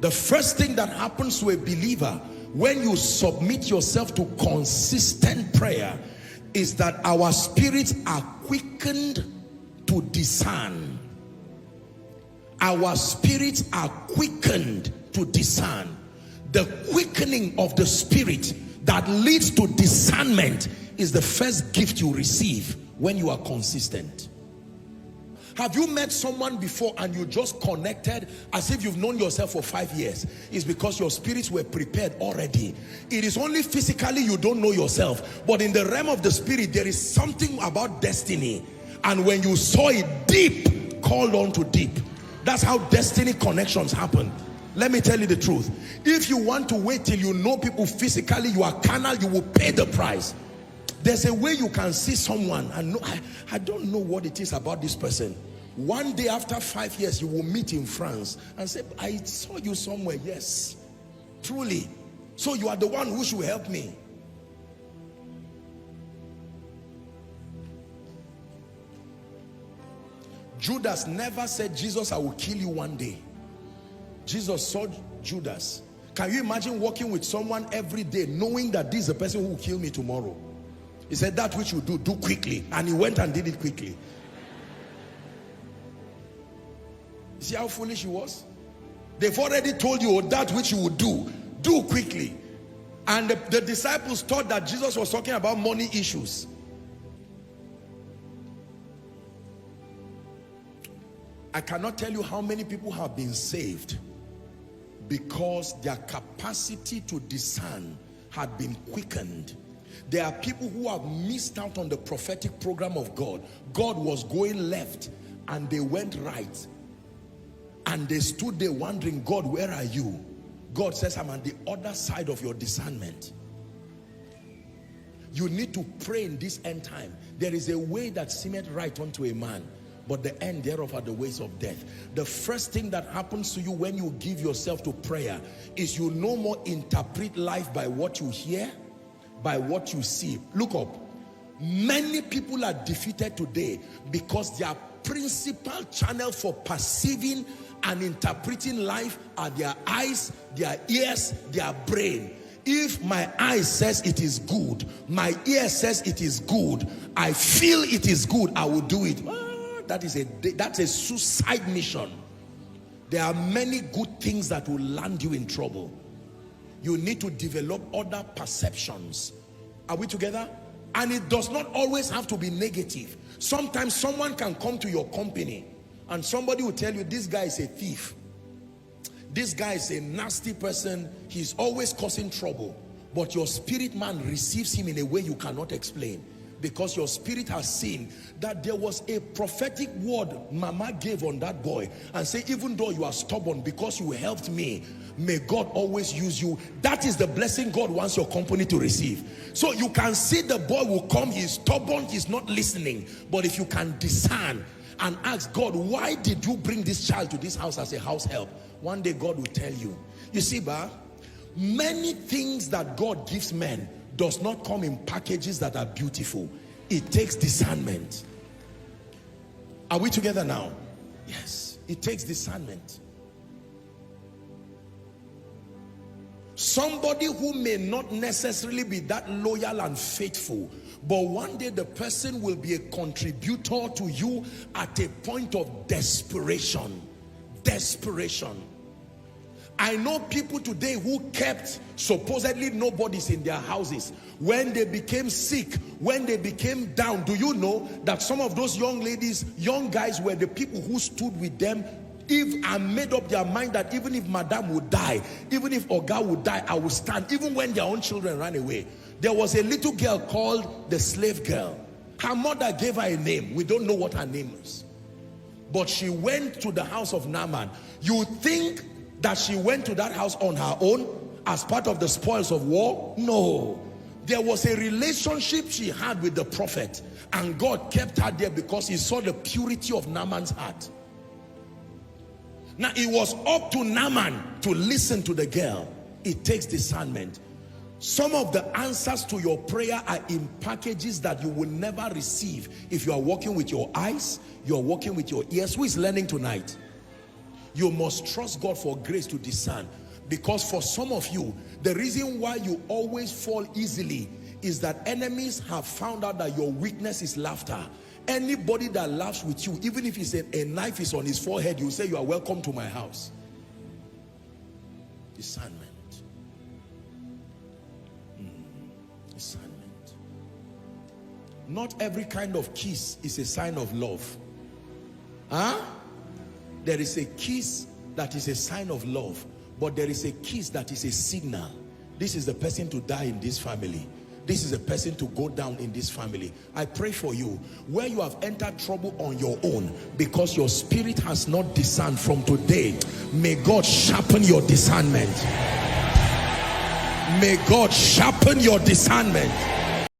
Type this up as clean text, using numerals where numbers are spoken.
The first thing that happens to a believer when you submit yourself to consistent prayer is that our spirits are quickened to discern. Our spirits are quickened to discern. The quickening of the spirit that leads to discernment is the first gift you receive when you are consistent. Have you met someone before and you just connected as if you've known yourself for 5 years? It's because your spirits were prepared already. It is only physically you don't know yourself, but in the realm of the spirit there is something about destiny, and when you saw it, deep called on to deep. That's how destiny connections happen. Let me tell you the truth. If you want to wait till you know people physically, you are carnal, you will pay the price. There's a way you can see someone and know, I don't know what it is about this person. One day after 5 years, you will meet in France and say, I saw you somewhere. Yes, truly. So you are the one who should help me. Judas never said, Jesus, I will kill you one day. Jesus saw Judas. Can you imagine walking with someone every day knowing that this is the person who will kill me tomorrow? He said, that which you do quickly. And he went and did it quickly. You see how foolish he was? They've already told you, that which you would do quickly. And the disciples thought that Jesus was talking about money issues. I cannot tell you how many people have been saved because their capacity to discern had been quickened. There are people who have missed out on the prophetic program of God. God was going left and they went right. And they stood there wondering, God, where are you? God says, I'm on the other side of your discernment. You need to pray in this end time. There is a way that seemeth right unto a man, but the end thereof are the ways of death. The first thing that happens to you when you give yourself to prayer is you no more interpret life by what you hear, by what you see. Look up. Many people are defeated today because their principal channel for perceiving and interpreting life are their eyes, their ears, their brain. If my eye says it is good, my ear says it is good, I feel it is good, I will do it. That's a suicide mission. There are many good things that will land you in trouble. You need to develop other perceptions. Are we together? And it does not always have to be negative. Sometimes someone can come to your company and somebody will tell you, this guy is a thief. This guy is a nasty person. He's always causing trouble. But your spirit man receives him in a way you cannot explain. Because your spirit has seen that there was a prophetic word Mama gave on that boy. And say, even though you are stubborn, because you helped me, may God always use you. That is the blessing God wants your company to receive. So you can see the boy will come, he's stubborn, he's not listening. But if you can discern and ask God, why did you bring this child to this house as a house help? One day God will tell you. You see, many things that God gives men does not come in packages that are beautiful. It takes discernment. Are we together now? Yes, it takes discernment. Somebody who may not necessarily be that loyal and faithful, but one day the person will be a contributor to you at a point of desperation. Desperation. I know people today who kept supposedly nobodies in their houses. When they became sick, when they became down, do you know that some of those young ladies, young guys were the people who stood with them and made up their mind that even if Madam would die, even if Oga would die, I will stand, even when their own children ran away. There was a little girl called the slave girl. Her mother gave her a name. We don't know what her name is. But she went to the house of Naaman. You think that she went to that house on her own as part of the spoils of war? No. There was a relationship she had with the prophet, and God kept her there because he saw the purity of Naaman's heart. Now it was up to Naaman to listen to the girl. It takes discernment. Some of the answers to your prayer are in packages that you will never receive if you are walking with your eyes, you are walking with your ears. Who is learning tonight? You must trust God for grace to discern. Because for some of you, the reason why you always fall easily is that enemies have found out that your weakness is laughter. Anybody that laughs with you, even if it's a knife is on his forehead, you say, you are welcome to my house. Discernment. Discernment. Not every kind of kiss is a sign of love. Huh? There is a kiss that is a sign of love, but there is a kiss that is a signal. This is the person to die in this family. This is a person to go down in this family. I pray for you, where you have entered trouble on your own because your spirit has not discerned, from today, may God sharpen your discernment. May God sharpen your discernment.